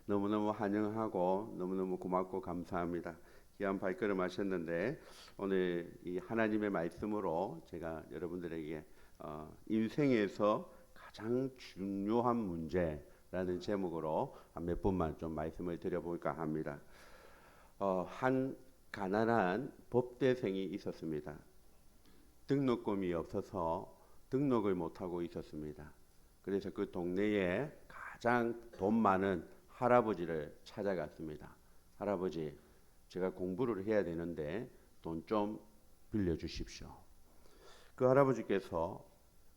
너무너무 환영하고 너무너무 고맙고 감사합니다. 귀한 발걸음 하셨는데 오늘 이 하나님의 말씀으로 제가 여러분들에게 인생에서 가장 중요한 문제라는 제목으로 몇 분만 좀 말씀을 드려볼까 합니다. 한 가난한 법대생이 있었습니다. 등록금이 없어서 등록을 못하고 있었습니다. 그래서 그 동네에 가장 돈 많은 할아버지를 찾아갔습니다. 할아버지, 제가 공부를 해야 되는데 돈 좀 빌려주십시오. 그 할아버지께서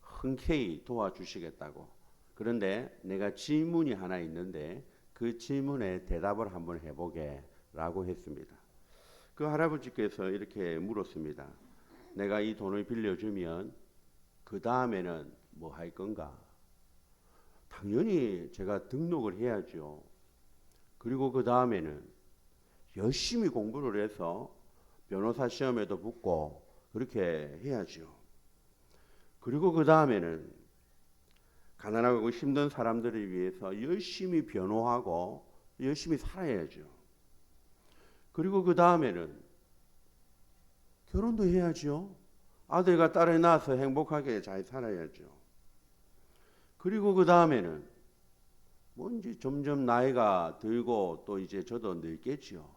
흔쾌히 도와주시겠다고. 그런데 내가 질문이 하나 있는데 그 질문에 대답을 한번 해보게 라고 했습니다. 그 할아버지께서 이렇게 물었습니다. 내가 이 돈을 빌려주면 그 다음에는 뭐 할 건가? 당연히 제가 등록을 해야죠. 그리고 그 다음에는 열심히 공부를 해서 변호사 시험에도 붙고 그렇게 해야죠. 그리고 그 다음에는 가난하고 힘든 사람들을 위해서 열심히 변호하고 열심히 살아야죠. 그리고 그 다음에는 결혼도 해야죠. 아들과 딸을 낳아서 행복하게 잘 살아야죠. 그리고 그 다음에는 뭔지 점점 나이가 들고 또 이제 저도 늙겠지요.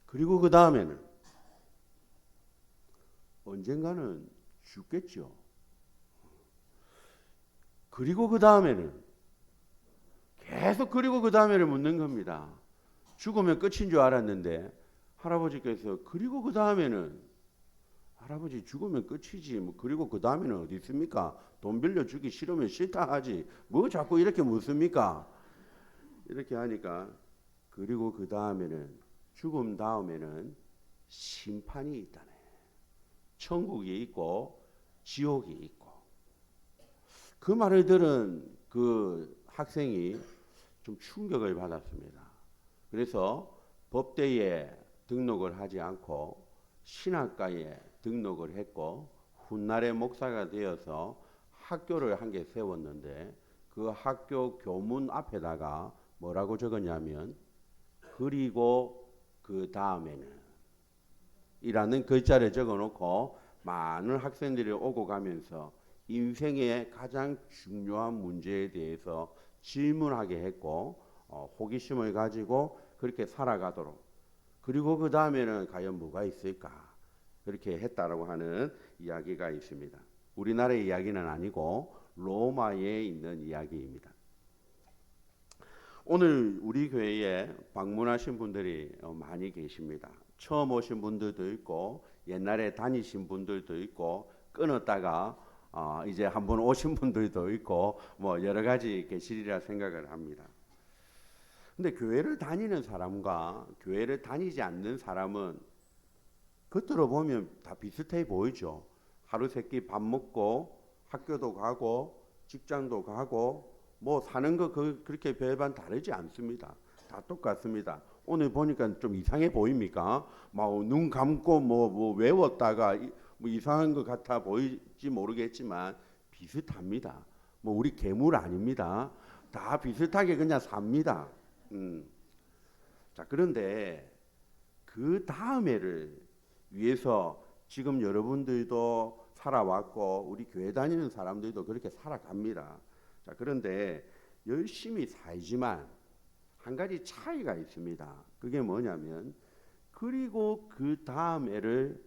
그리고 그 다음에는 언젠가는 죽겠죠. 그리고 그 다음에는 계속 그리고 그 다음에를 묻는 겁니다. 죽으면 끝인 줄 알았는데 할아버지께서 그리고 그 다음에는 할아버지 죽으면 끝이지 뭐 그리고 그 다음에는 어디 있습니까? 돈 빌려주기 싫으면 싫다 하지 뭐 자꾸 이렇게 묻습니까? 이렇게 하니까 그리고 그 다음에는 죽음 다음에는 심판이 있다네. 천국이 있고 지옥이 있고. 그 말을 들은 그 학생이 좀 충격을 받았습니다. 그래서 법대에 등록을 하지 않고 신학과에 등록을 했고 훗날에 목사가 되어서 학교를 한 개 세웠는데 그 학교 교문 앞에다가 뭐라고 적었냐면 그리고 그 다음에는 이라는 글자를 적어놓고 많은 학생들이 오고 가면서 인생의 가장 중요한 문제에 대해서 질문하게 했고 호기심을 가지고 그렇게 살아가도록 그리고 그 다음에는 과연 뭐가 있을까 그렇게 했다라고 하는 이야기가 있습니다. 우리나라의 이야기는 아니고 로마에 있는 이야기입니다. 오늘 우리 교회에 방문하신 분들이 많이 계십니다. 처음 오신 분들도 있고 옛날에 다니신 분들도 있고 끊었다가 이제 한번 오신 분들도 있고 뭐 여러 가지 계시리라 생각을 합니다. 근데 교회를 다니는 사람과 교회를 다니지 않는 사람은 겉으로 보면 다 비슷해 보이죠. 하루 세끼 밥 먹고 학교도 가고 직장도 가고 뭐 사는 거 그렇게 별반 다르지 않습니다. 다 똑같습니다. 오늘 보니까 좀 이상해 보입니까? 막 눈 감고 뭐 외웠다가 뭐 이상한 것 같아 보일지 모르겠지만 비슷합니다. 뭐 우리 괴물 아닙니다. 다 비슷하게 그냥 삽니다. 자, 그런데 그 다음에를 위해서 지금 여러분들도 살아왔고 우리 교회 다니는 사람들도 그렇게 살아갑니다. 자, 그런데 열심히 살지만 한 가지 차이가 있습니다. 그게 뭐냐면 그리고 그 다음에를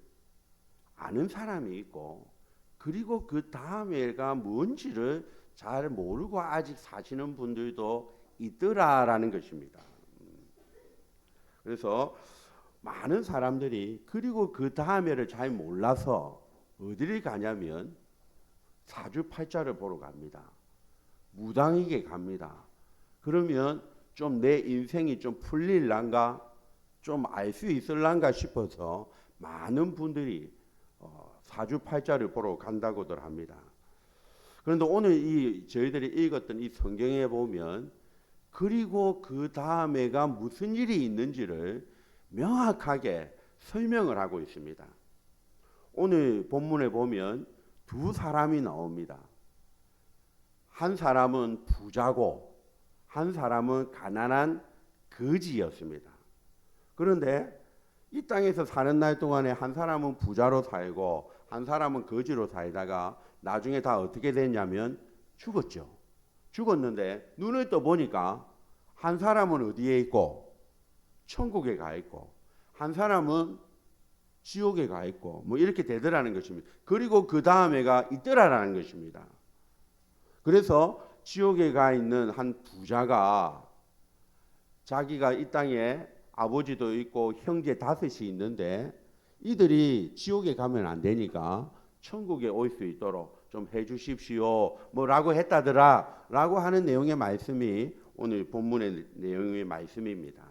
아는 사람이 있고 그리고 그 다음에가 뭔지를 잘 모르고 아직 사시는 분들도 있더라라는 것입니다. 그래서 많은 사람들이 그리고 그 다음에를 잘 몰라서 어디를 가냐면 사주팔자를 보러 갑니다. 무당에게 갑니다. 그러면 좀 내 인생이 좀 풀릴란가 좀 알 수 있을란가 싶어서 많은 분들이 사주팔자를 보러 간다고들 합니다. 그런데 오늘 저희들이 읽었던 이 성경에 보면 그리고 그 다음에가 무슨 일이 있는지를 명확하게 설명을 하고 있습니다. 오늘 본문에 보면 두 사람이 나옵니다. 한 사람은 부자고 한 사람은 가난한 거지였습니다. 그런데 이 땅에서 사는 날 동안에 한 사람은 부자로 살고 한 사람은 거지로 살다가 나중에 다 어떻게 됐냐면 죽었죠. 죽었는데 눈을 떠 보니까 한 사람은 어디에 있고 천국에 가 있고 한 사람은 지옥에 가 있고 뭐 이렇게 되더라는 것입니다. 그리고 그 다음에가 있더라라는 것입니다. 그래서 지옥에 가 있는 한 부자가 자기가 이 땅에 아버지도 있고 형제 다섯이 있는데 이들이 지옥에 가면 안 되니까 천국에 올 수 있도록 좀 해주십시오 뭐라고 했다더라 라고 하는 내용의 말씀이 오늘 본문의 내용의 말씀입니다.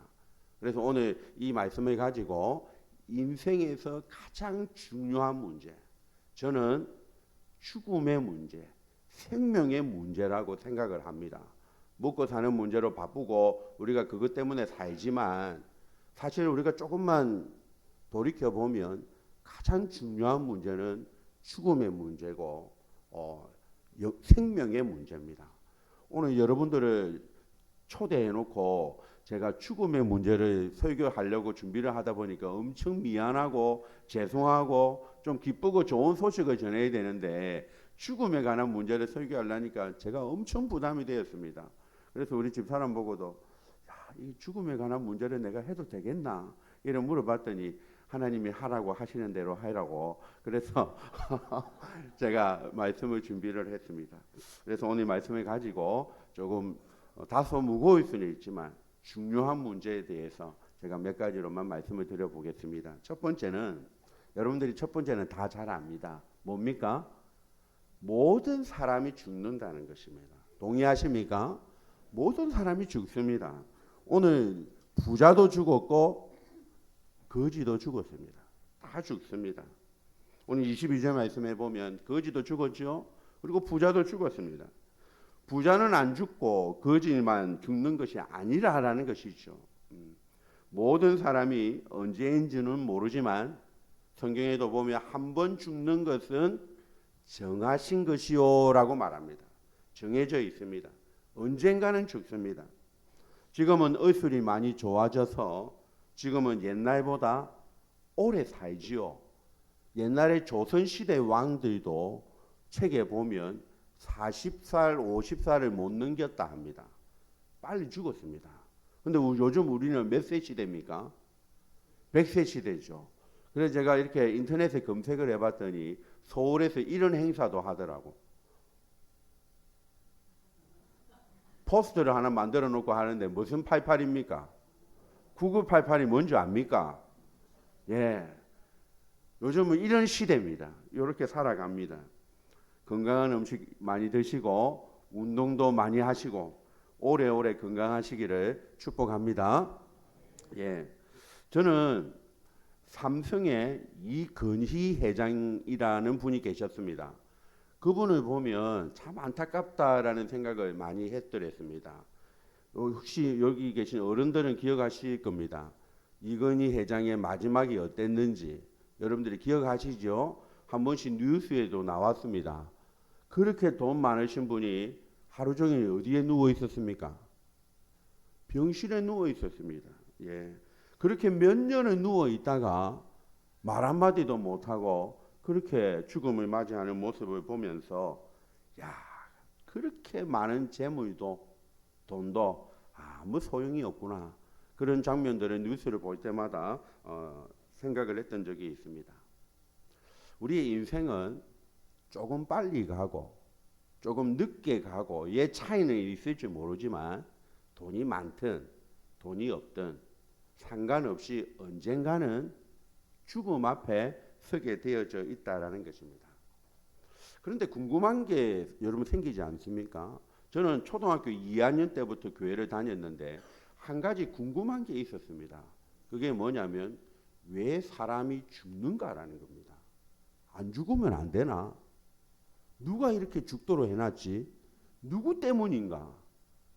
그래서 오늘 이 말씀을 가지고 인생에서 가장 중요한 문제, 저는 죽음의 문제, 생명의 문제라고 생각을 합니다. 먹고 사는 문제로 바쁘고 우리가 그것 때문에 살지만 사실 우리가 조금만 돌이켜보면 가장 중요한 문제는 죽음의 문제고 생명의 문제입니다. 오늘 여러분들을 초대해놓고 제가 죽음의 문제를 설교하려고 준비를 하다 보니까 엄청 미안하고 죄송하고 좀 기쁘고 좋은 소식을 전해야 되는데 죽음에 관한 문제를 설교하려니까 제가 엄청 부담이 되었습니다. 그래서 우리 집 사람 보고도 이 죽음에 관한 문제를 내가 해도 되겠나 이런 물어봤더니 하나님이 하라고 하시는 대로 하라고 그래서 제가 말씀을 준비를 했습니다. 그래서 오늘 말씀을 가지고 조금 다소 무거울 수는 있지만 중요한 문제에 대해서 제가 몇 가지로만 말씀을 드려보겠습니다. 첫 번째는 여러분들이 첫 번째는 다 잘 압니다. 뭡니까? 모든 사람이 죽는다는 것입니다. 동의하십니까? 모든 사람이 죽습니다. 오늘 부자도 죽었고 거지도 죽었습니다. 다 죽습니다. 오늘 22절 말씀해 보면 거지도 죽었죠. 그리고 부자도 죽었습니다. 부자는 안 죽고 거지만 죽는 것이 아니라라는 것이죠. 모든 사람이 언제인지는 모르지만 성경에도 보면 한 번 죽는 것은 정하신 것이요라고 말합니다. 정해져 있습니다. 언젠가는 죽습니다. 지금은 의술이 많이 좋아져서 지금은 옛날보다 오래 살지요. 옛날에 조선시대 왕들도 책에 보면 40살, 50살을 못 넘겼다 합니다. 빨리 죽었습니다. 근데 요즘 우리는 몇 세 시대입니까? 100세 시대죠. 그래서 제가 이렇게 인터넷에 검색을 해봤더니 서울에서 이런 행사도 하더라고. 포스터를 하나 만들어 놓고 하는데 무슨 88입니까? 9988이 뭔지 압니까? 예. 요즘은 이런 시대입니다. 이렇게 살아갑니다. 건강한 음식 많이 드시고 운동도 많이 하시고 오래오래 건강하시기를 축복합니다. 예. 저는 삼성의 이건희 회장이라는 분이 계셨습니다. 그분을 보면 참 안타깝다라는 생각을 많이 했더랬습니다. 혹시 여기 계신 어른들은 기억하실 겁니다. 이건희 회장의 마지막이 어땠는지 여러분들이 기억하시죠? 한 번씩 뉴스에도 나왔습니다. 그렇게 돈 많으신 분이 하루 종일 어디에 누워 있었습니까? 병실에 누워 있었습니다. 예. 그렇게 몇 년을 누워 있다가 말 한마디도 못하고 그렇게 죽음을 맞이하는 모습을 보면서 야, 그렇게 많은 재물도 돈도 아무 소용이 없구나. 그런 장면들을 뉴스를 볼 때마다 생각을 했던 적이 있습니다. 우리의 인생은 조금 빨리 가고 조금 늦게 가고 얘 차이는 있을지 모르지만 돈이 많든 돈이 없든 상관없이 언젠가는 죽음 앞에 서게 되어져 있다라는 것입니다. 그런데 궁금한 게 여러분 생기지 않습니까? 저는 초등학교 2학년 때부터 교회를 다녔는데 한 가지 궁금한 게 있었습니다. 그게 뭐냐면 왜 사람이 죽는가라는 겁니다. 안 죽으면 안 되나? 누가 이렇게 죽도록 해놨지? 누구 때문인가?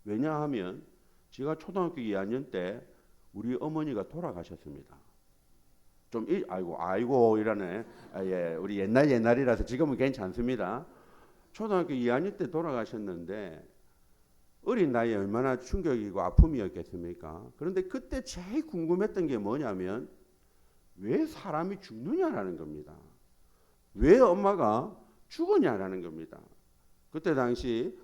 왜냐하면 제가 초등학교 2학년 때 우리 어머니가 돌아가셨습니다. 좀 아이고 이러네. 예, 우리 옛날이라서 지금은 괜찮습니다. 초등학교 2학년 때 돌아가셨는데 어린 나이에 얼마나 충격이고 아픔이었겠습니까? 그런데 그때 제일 궁금했던 게 뭐냐면 왜 사람이 죽느냐라는 겁니다. 왜 엄마가 죽었냐라는 겁니다. 그때 당시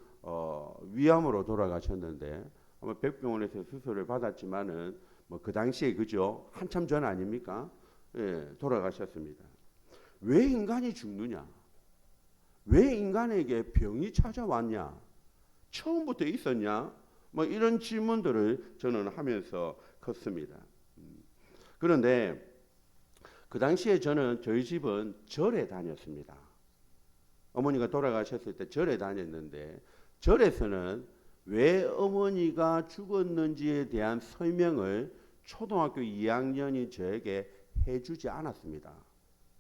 위암으로 돌아가셨는데 아마 백병원에서 수술을 받았지만은 뭐 그 당시에 그죠? 한참 전 아닙니까? 예, 돌아가셨습니다. 왜 인간이 죽느냐? 왜 인간에게 병이 찾아왔냐? 처음부터 있었냐? 뭐 이런 질문들을 저는 하면서 컸습니다. 그런데 그 당시에 저희 집은 절에 다녔습니다. 어머니가 돌아가셨을 때 절에 다녔는데 절에서는 왜 어머니가 죽었는지에 대한 설명을 초등학교 2학년이 저에게 해주지 않았습니다.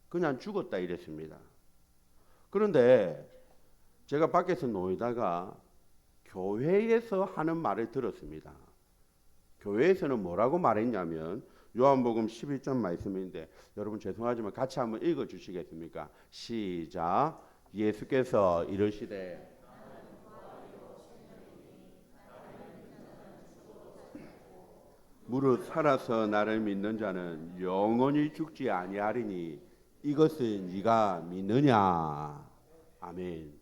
그냥 죽었다 이랬습니다. 그런데 제가 밖에서 놀다가 교회에서 하는 말을 들었습니다. 교회에서는 뭐라고 말했냐면 요한복음 11장 말씀인데 여러분 죄송하지만 같이 한번 읽어 주시겠습니까? 시작. 예수께서 이르시되 무릇 살아서 나를 믿는 자는 영원히 죽지 아니하리니 이것을 네가 믿느냐? 아멘.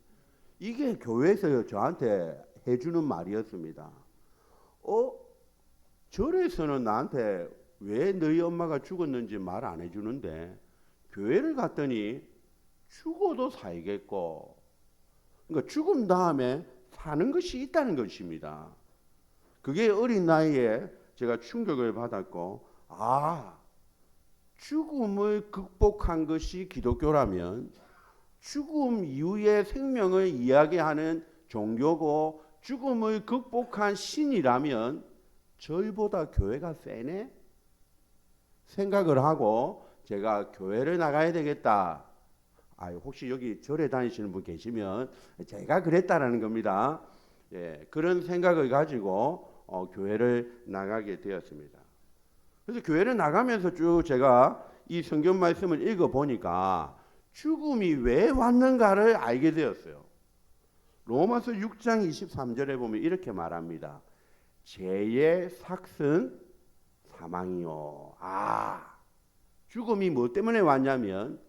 이게 교회에서 저한테 해주는 말이었습니다. 절에서는 나한테 왜 너희 엄마가 죽었는지 말 안 해주는데 교회를 갔더니 죽어도 살겠고, 그러니까 죽음 다음에 사는 것이 있다는 것입니다. 그게 어린 나이에 제가 충격을 받았고, 죽음을 극복한 것이 기독교라면 죽음 이후의 생명을 이야기하는 종교고 죽음을 극복한 신이라면 저희보다 교회가 세네? 생각을 하고 제가 교회를 나가야 되겠다. 혹시 여기 절에 다니시는 분 계시면 제가 그랬다라는 겁니다. 예, 그런 생각을 가지고 교회를 나가게 되었습니다. 그래서 교회를 나가면서 쭉 제가 이 성경 말씀을 읽어보니까 죽음이 왜 왔는가를 알게 되었어요. 로마서 6장 23절에 보면 이렇게 말합니다. 죄의 삭은 사망이요. 죽음이 뭐 때문에 왔냐면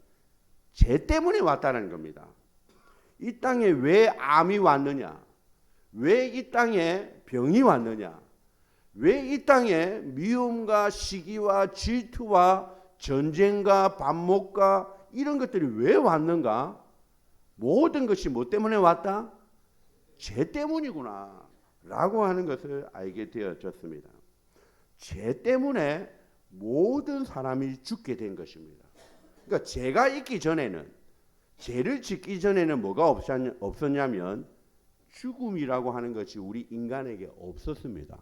죄 때문에 왔다는 겁니다. 이 땅에 왜 암이 왔느냐? 왜 이 땅에 병이 왔느냐? 왜 이 땅에 미움과 시기와 질투와 전쟁과 반목과 이런 것들이 왜 왔는가? 모든 것이 뭐 때문에 왔다? 죄 때문이구나 라고 하는 것을 알게 되어졌습니다. 죄 때문에 모든 사람이 죽게 된 것입니다. 그러니까 죄가 있기 전에는, 죄를 짓기 전에는 뭐가 없었냐면 죽음이라고 하는 것이 우리 인간에게 없었습니다.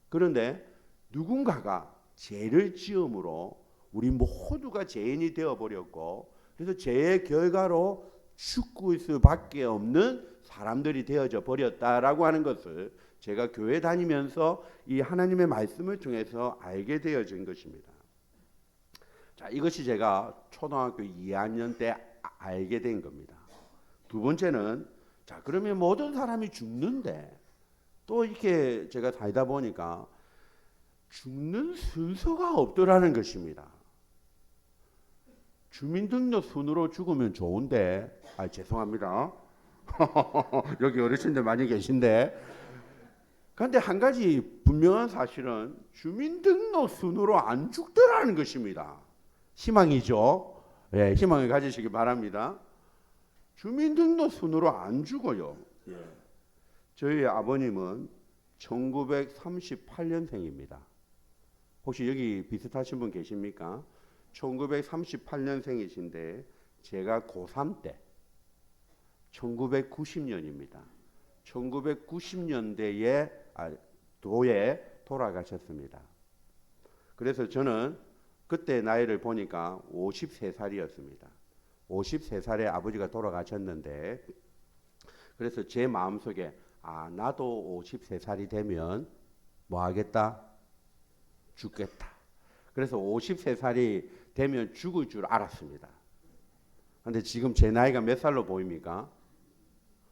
그런데 누군가가 죄를 지음으로 우리 모두가 죄인이 되어버렸고, 그래서 죄의 결과로 죽을 수밖에 없는 사람들이 되어져 버렸다라고 하는 것을 제가 교회 다니면서 이 하나님의 말씀을 통해서 알게 되어진 것입니다. 자, 이것이 제가 초등학교 2학년 때 알게 된 겁니다. 두 번째는, 자, 그러면 모든 사람이 죽는데 또 이렇게 제가 살다 보니까 죽는 순서가 없더라는 것입니다. 주민등록 순으로 죽으면 좋은데, 죄송합니다. 여기 어르신들 많이 계신데, 그런데 한 가지 분명한 사실은 주민등록 순으로 안 죽더라는 것입니다. 희망이죠. 예, 희망을 가지시기 바랍니다. 주민등록 순으로 안 죽어요. 예. 저희 아버님은 1938년생입니다. 혹시 여기 비슷하신 분 계십니까? 1938년생이신데 제가 고3 때 1990년입니다. 1990년대에 도에 돌아가셨습니다. 그래서 저는 그때 나이를 보니까 53살이었습니다. 53살에 아버지가 돌아가셨는데, 그래서 제 마음속에 나도 53살이 되면 뭐 하겠다? 죽겠다. 그래서 53살이 되면 죽을 줄 알았습니다. 그런데 지금 제 나이가 몇 살로 보입니까?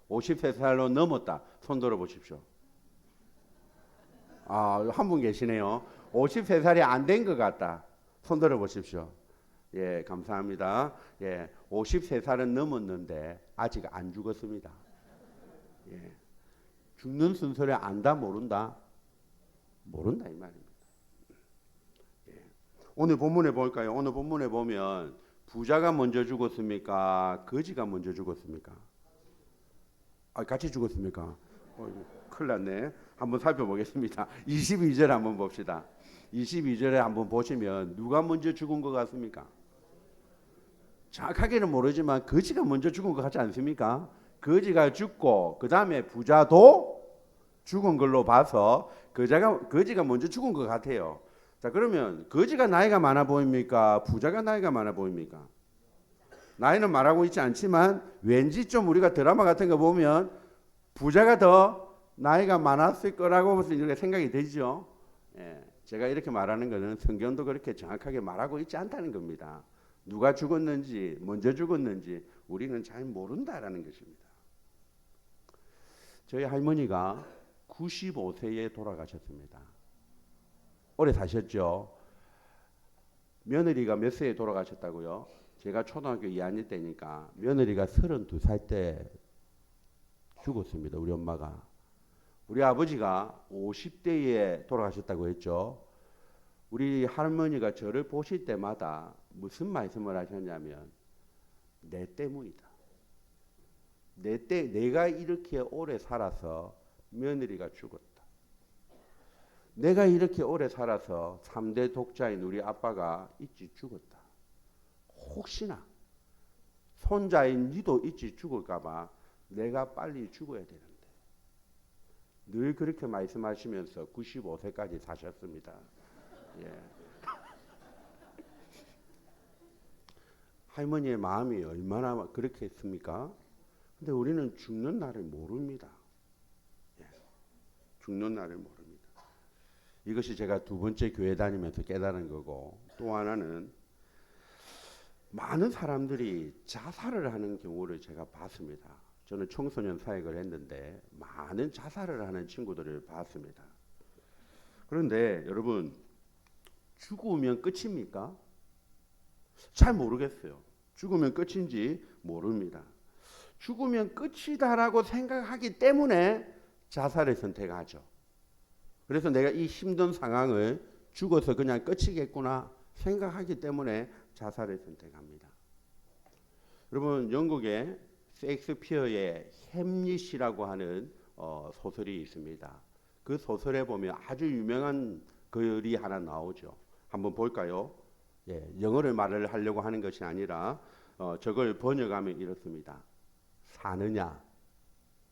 53살로 넘었다. 손 들어 보십시오. 한 분 계시네요. 53살이 안 된 것 같다. 손 들어 보십시오. 예, 감사합니다. 예, 53살은 넘었는데 아직 안 죽었습니다. 예, 죽는 순서를 안다 모른다? 모른다 이 말입니다. 예. 오늘 본문에 볼까요? 오늘 본문에 보면 부자가 먼저 죽었습니까? 거지가 먼저 죽었습니까? 같이 죽었습니까? 큰일 났네. 한번 살펴보겠습니다. 22절 한번 봅시다. 22절에 한번 보시면 누가 먼저 죽은 것 같습니까? 정확하게는 모르지만 거지가 먼저 죽은 것 같지 않습니까? 거지가 죽고 그 다음에 부자도 죽은 걸로 봐서 거지가 먼저 죽은 것 같아요. 자, 그러면 거지가 나이가 많아 보입니까? 부자가 나이가 많아 보입니까? 나이는 말하고 있지 않지만 왠지 좀 우리가 드라마 같은 거 보면 부자가 더 나이가 많았을 거라고 이렇게 생각이 되죠. 예, 제가 이렇게 말하는 것은 성경도 그렇게 정확하게 말하고 있지 않다는 겁니다. 누가 죽었는지 먼저 죽었는지 우리는 잘 모른다라는 것입니다. 저희 할머니가 95세에 돌아가셨습니다. 오래 사셨죠. 며느리가 몇 세에 돌아가셨다고요? 제가 초등학교 2학년 때니까 며느리가 32살 때 죽었습니다. 우리 엄마가. 우리 아버지가 50대에 돌아가셨다고 했죠. 우리 할머니가 저를 보실 때마다 무슨 말씀을 하셨냐면 내 때문이다. 내가 이렇게 오래 살아서 며느리가 죽었다. 내가 이렇게 오래 살아서 3대 독자인 우리 아빠가 일찍 죽었다. 혹시나 손자인 니도 일찍 죽을까 봐 내가 빨리 죽어야 되는데 늘 그렇게 말씀하시면서 95세까지 사셨습니다. 예. 할머니의 마음이 얼마나 그렇게 했습니까? 근데 우리는 죽는 날을 모릅니다. 예. 죽는 날을 모릅니다. 이것이 제가 두 번째 교회 다니면서 깨달은 거고, 또 하나는 많은 사람들이 자살을 하는 경우를 제가 봤습니다. 저는 청소년 사역을 했는데 많은 자살을 하는 친구들을 봤습니다. 그런데 여러분, 죽으면 끝입니까? 잘 모르겠어요. 죽으면 끝인지 모릅니다. 죽으면 끝이다라고 생각하기 때문에 자살을 선택하죠. 그래서 내가 이 힘든 상황을 죽어서 그냥 끝이겠구나 생각하기 때문에 자살을 선택합니다. 여러분, 영국의 셰익스피어의 햄릿이라고 하는 소설이 있습니다. 그 소설에 보면 아주 유명한 글이 하나 나오죠. 한번 볼까요? 예, 영어를 말을 하려고 하는 것이 아니라 저걸 번역하면 이렇습니다. 사느냐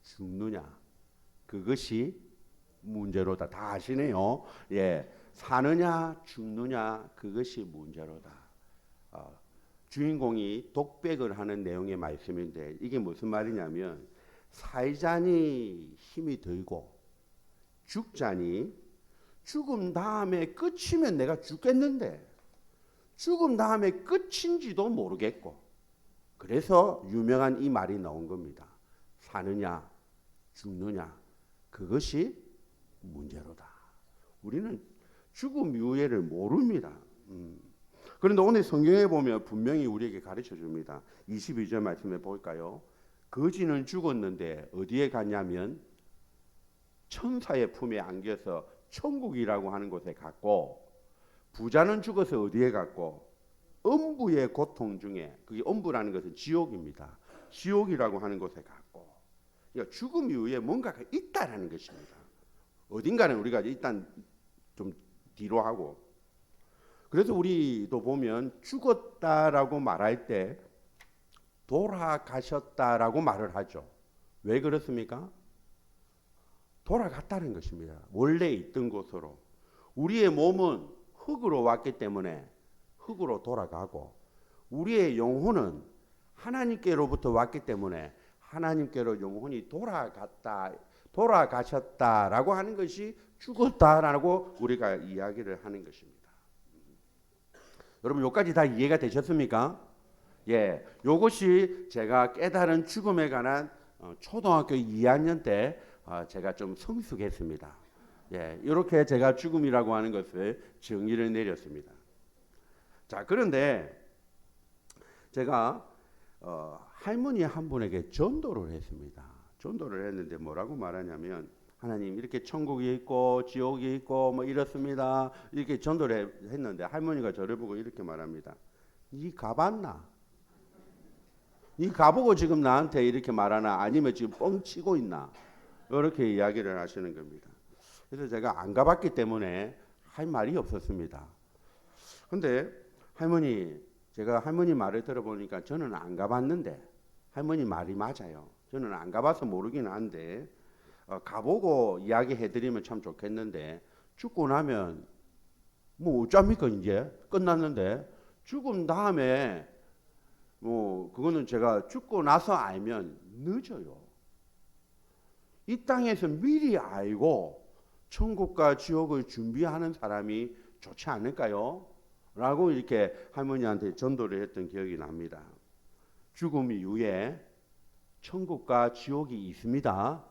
죽느냐 그것이 문제로다. 다 아시네요. 예, 사느냐 죽느냐 그것이 문제로다. 주인공이 독백을 하는 내용의 말씀인데 이게 무슨 말이냐면 살자니 힘이 들고 죽자니 죽음 다음에 끝이면 내가 죽겠는데 죽음 다음에 끝인지도 모르겠고 그래서 유명한 이 말이 나온 겁니다. 사느냐 죽느냐 그것이 문제로다. 우리는 죽음 이후를 모릅니다. 그런데 오늘 성경에 보면 분명히 우리에게 가르쳐 줍니다. 22절 말씀해 볼까요? 거지는 죽었는데 어디에 갔냐면 천사의 품에 안겨서 천국이라고 하는 곳에 갔고 부자는 죽어서 어디에 갔고 엄부의 고통 중에 그게 엄부라는 것은 지옥입니다. 지옥이라고 하는 곳에 갔고 그러니까 죽음 이후에 뭔가가 있다라는 것입니다. 어딘가는 우리가 일단 좀 뒤로 하고 그래서 우리도 보면 죽었다라고 말할 때 돌아가셨다라고 말을 하죠. 왜 그렇습니까? 돌아갔다는 것입니다. 원래 있던 곳으로. 우리의 몸은 흙으로 왔기 때문에 흙으로 돌아가고 우리의 영혼은 하나님께로부터 왔기 때문에 하나님께로 영혼이 돌아가셨다라고 하는 것이 죽었다라고 우리가 이야기를 하는 것입니다. 여러분 여기까지 다 이해가 되셨습니까? 예, 이것이 제가 깨달은 죽음에 관한 초등학교 2학년 때 제가 좀 성숙했습니다. 예, 이렇게 제가 죽음이라고 하는 것을 정의를 내렸습니다. 자, 그런데 제가 할머니 한 분에게 전도를 했습니다. 전도를 했는데 뭐라고 말하냐면, 하나님 이렇게 천국이 있고 지옥이 있고 뭐 이렇습니다. 이렇게 전도를 했는데 할머니가 저를 보고 이렇게 말합니다. 니 가봤나? 니 가보고 지금 나한테 이렇게 말하나? 아니면 지금 뻥치고 있나? 이렇게 이야기를 하시는 겁니다. 그래서 제가 안 가봤기 때문에 할 말이 없었습니다. 근데 제가 할머니 말을 들어보니까 저는 안 가봤는데 할머니 말이 맞아요. 저는 안 가봐서 모르긴 한데 가보고 이야기해드리면 참 좋겠는데, 죽고 나면 뭐 어쩝니까? 이제 끝났는데 죽음 다음에 뭐 그거는 제가 죽고 나서 알면 늦어요. 이 땅에서 미리 알고 천국과 지옥을 준비하는 사람이 좋지 않을까요? 라고 이렇게 할머니한테 전도를 했던 기억이 납니다. 죽음 이후에 천국과 지옥이 있습니다.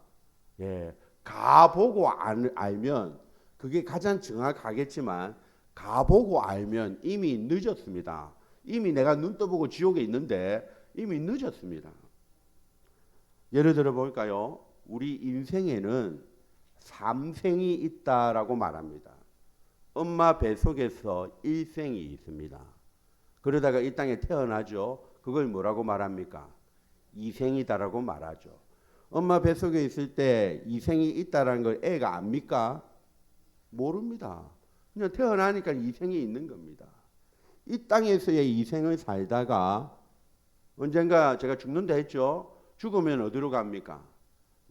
예, 가보고 알면 그게 가장 정확하겠지만, 가보고 알면 이미 늦었습니다. 이미 내가 눈 떠보고 지옥에 있는데 이미 늦었습니다. 예를 들어 볼까요? 우리 인생에는 3생이 있다라고 말합니다. 엄마 뱃속에서 1생이 있습니다. 그러다가 이 땅에 태어나죠. 그걸 뭐라고 말합니까? 2생이다라고 말하죠. 엄마 뱃속에 있을 때 2생이 있다라는 걸 애가 압니까? 모릅니다. 그냥 태어나니까 2생이 있는 겁니다. 이 땅에서의 2생을 살다가 언젠가 제가 죽는다 했죠. 죽으면 어디로 갑니까?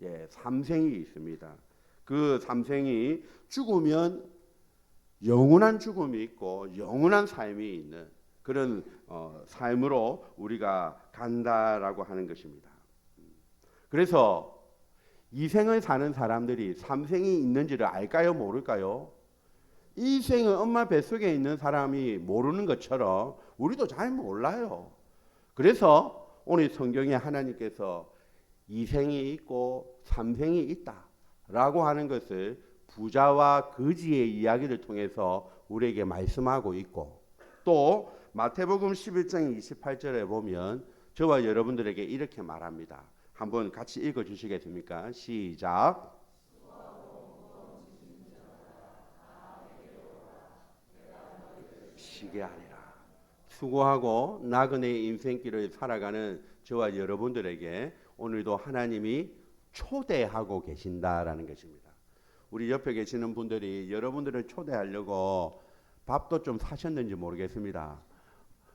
예, 3생이 있습니다. 그 3생이 죽으면 영원한 죽음이 있고 영원한 삶이 있는 그런 삶으로 우리가 간다라고 하는 것입니다. 그래서 2생을 사는 사람들이 3생이 있는지를 알까요? 모를까요? 1생은 엄마 뱃속에 있는 사람이 모르는 것처럼 우리도 잘 몰라요. 그래서 오늘 성경에 하나님께서 2생이 있고 3생이 있다라고 하는 것을 부자와 거지의 이야기를 통해서 우리에게 말씀하고 있고, 또 마태복음 11장 28절에 보면 저와 여러분들에게 이렇게 말합니다. 한번 같이 읽어 주시겠습니까? 시작. 시게 아니라 수고하고 나그네의 인생길을 살아가는 저와 여러분들에게 오늘도 하나님이 초대하고 계신다라는 것입니다. 우리 옆에 계시는 분들이 여러분들을 초대하려고 밥도 좀 사셨는지 모르겠습니다.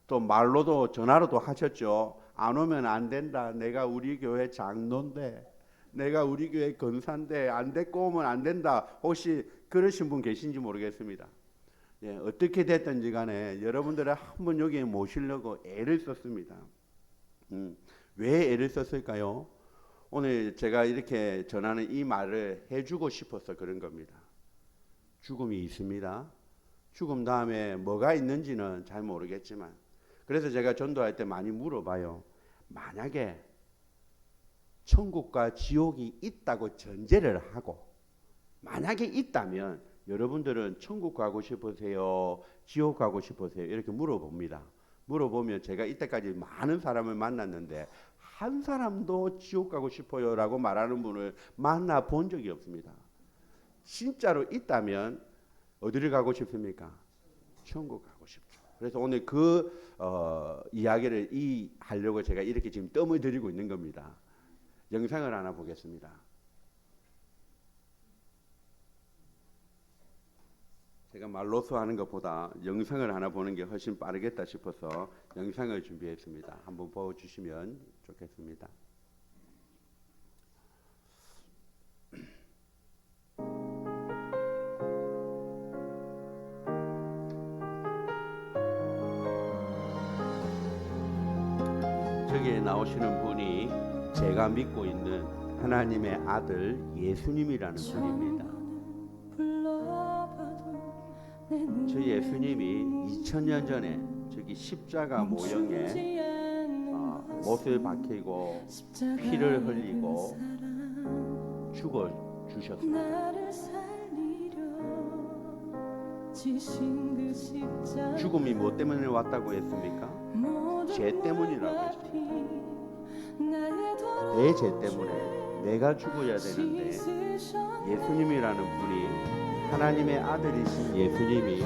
또 말로도 전화로도 하셨죠. 안 오면 안 된다. 내가 우리 교회 장로인데, 내가 우리 교회 권사인데 안 데리고 오면 안 된다. 혹시 그러신 분 계신지 모르겠습니다. 예, 어떻게 됐든지 간에 여러분들을 한번 여기에 모시려고 애를 썼습니다. 왜 애를 썼을까요? 오늘 제가 이렇게 전하는 이 말을 해주고 싶어서 그런 겁니다. 죽음이 있습니다. 죽음 다음에 뭐가 있는지는 잘 모르겠지만, 그래서 제가 전도할 때 많이 물어봐요. 만약에 천국과 지옥이 있다고 전제를 하고, 만약에 있다면 여러분들은 천국 가고 싶으세요? 지옥 가고 싶으세요? 이렇게 물어봅니다. 물어보면 제가 이때까지 많은 사람을 만났는데 한 사람도 지옥 가고 싶어요 라고 말하는 분을 만나본 적이 없습니다. 진짜로 있다면 어디를 가고 싶습니까? 천국 가고 싶죠. 그래서 오늘 그 이야기를 하려고 제가 이렇게 지금 뜸을 들이고 있는 겁니다. 영상을 하나 보겠습니다. 제가 말로서 하는 것보다 영상을 하나 보는 게 훨씬 빠르겠다 싶어서 영상을 준비했습니다. 한번 보여주시면 좋겠습니다. 저기에 나오시는 분이 제가 믿고 있는 하나님의 아들 예수님이라는 분입니다. 저 예수님이 2000년 전에 저기 십자가 모형에 못을 박히고 피를 흘리고 죽어 주셨습니다. 죽음이 뭐 때문에 왔다고 했습니까? 죄 때문이라고 했습니다. 내 죄 때문에 내가 죽어야 되는데 예수님이라는 분이, 하나님의 아들이신 예수님이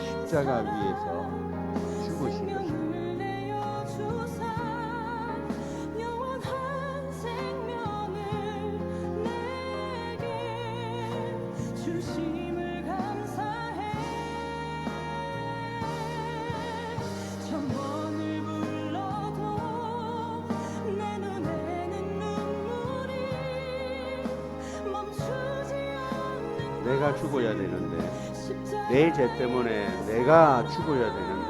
십자가 위에서 죽으신 것입니다. 내가 죽어야 되는데, 내 죄 때문에 내가 죽어야 되는데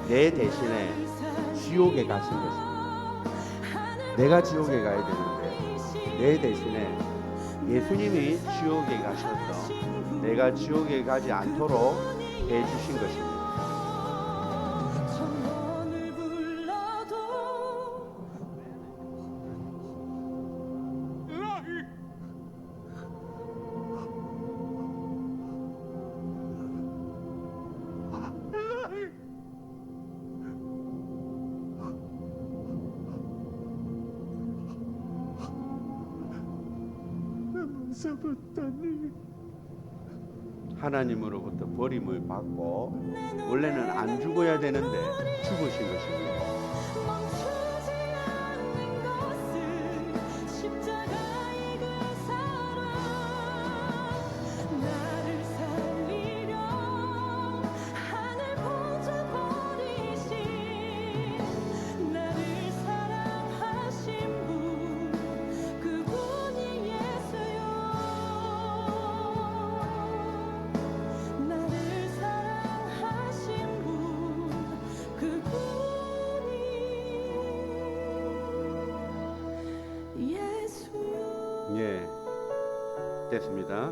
내 대신에 지옥에 가신 것입니다. 내가 지옥에 가야 되는데 내 대신에 예수님이 지옥에 가셔서 내가 지옥에 가지 않도록 해주신 것입니다. 하나님으로부터 버림을 받고 원래는 안 죽어야 되는데 죽으신 것입니다. 됐습니다.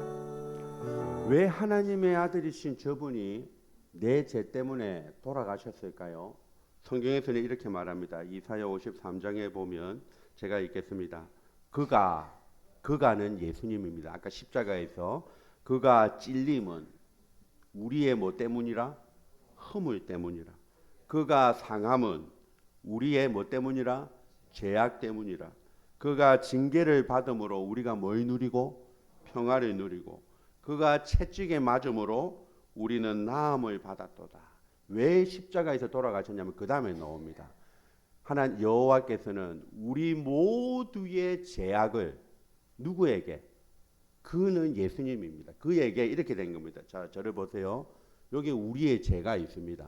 왜 하나님의 아들이신 저분이 내 죄 때문에 돌아가셨을까요? 성경에서는 이렇게 말합니다. 이사야 53장에 보면 제가 읽겠습니다. 그가는 예수님입니다. 아까 십자가에서 그가 찔림은 우리의 뭐 때문이라? 허물 때문이라. 그가 상함은 우리의 뭐 때문이라? 죄악 때문이라. 그가 징계를 받음으로 우리가 뭘 누리고? 평화를 누리고, 그가 채찍에 맞음으로 우리는 나음을 받았도다. 왜 십자가에서 돌아가셨냐면 그 다음에 나옵니다. 하나님 여호와께서는 우리 모두의 죄악을 누구에게? 그는 예수님입니다. 그에게 이렇게 된 겁니다. 자, 저를 보세요. 여기 우리의 죄가 있습니다.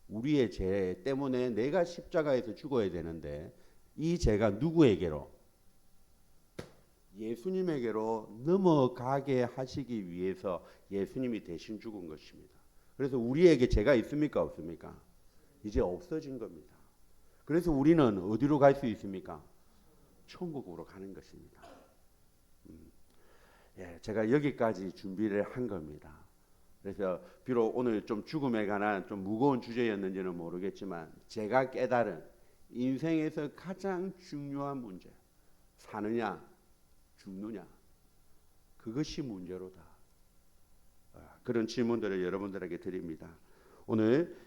우리의 죄 때문에 내가 십자가에서 죽어야 되는데 이 죄가 누구에게로? 예수님에게로 넘어가게 하시기 위해서 예수님이 대신 죽은 것입니다. 그래서 우리에게 죄가 있습니까? 없습니까? 이제 없어진 겁니다. 그래서 우리는 어디로 갈 수 있습니까? 천국으로 가는 것입니다. 제가 여기까지 준비를 한 겁니다. 그래서 비록 오늘 좀 죽음에 관한 좀 무거운 주제였는지는 모르겠지만 제가 깨달은 인생에서 가장 중요한 문제, 사느냐 죽느냐, 그것이 문제로다. 그런 질문들을 여러분들에게 드립니다. 오늘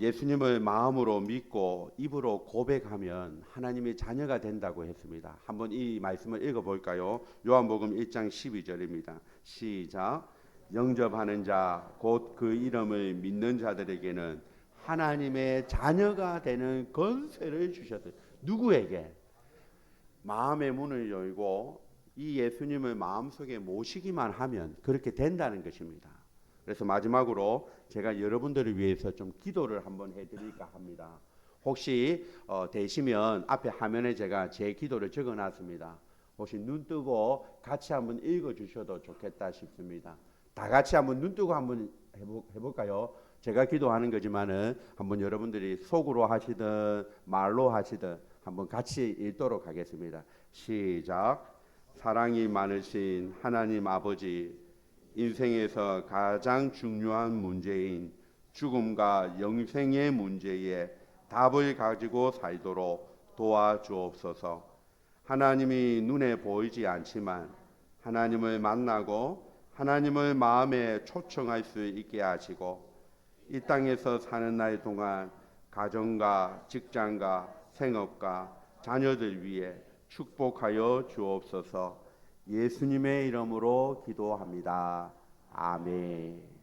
예수님을 마음으로 믿고 입으로 고백하면 하나님의 자녀가 된다고 했습니다. 한번 이 말씀을 읽어볼까요? 요한복음 1장 12절입니다. 시작. 영접하는 자 곧 그 이름을 믿는 자들에게는 하나님의 자녀가 되는 권세를 주셨어요. 누구에게? 마음의 문을 열고 이 예수님을 마음속에 모시기만 하면 그렇게 된다는 것입니다. 그래서 마지막으로 제가 여러분들을 위해서 좀 기도를 한번 해드릴까 합니다. 혹시 되시면 앞에 화면에 제가 제 기도를 적어놨습니다. 혹시 눈 뜨고 같이 한번 읽어주셔도 좋겠다 싶습니다. 다 같이 한번 눈 뜨고 한번 해볼까요? 제가 기도하는 거지만은 한번 여러분들이 속으로 하시든 말로 하시든 한번 같이 읽도록 하겠습니다. 시작. 사랑이 많으신 하나님 아버지, 인생에서 가장 중요한 문제인 죽음과 영생의 문제에 답을 가지고 살도록 도와주옵소서. 하나님이 눈에 보이지 않지만 하나님을 만나고 하나님을 마음에 초청할 수 있게 하시고 이 땅에서 사는 날 동안 가정과 직장과 생업과 자녀들 위해 축복하여 주옵소서. 예수님의 이름으로 기도합니다. 아멘.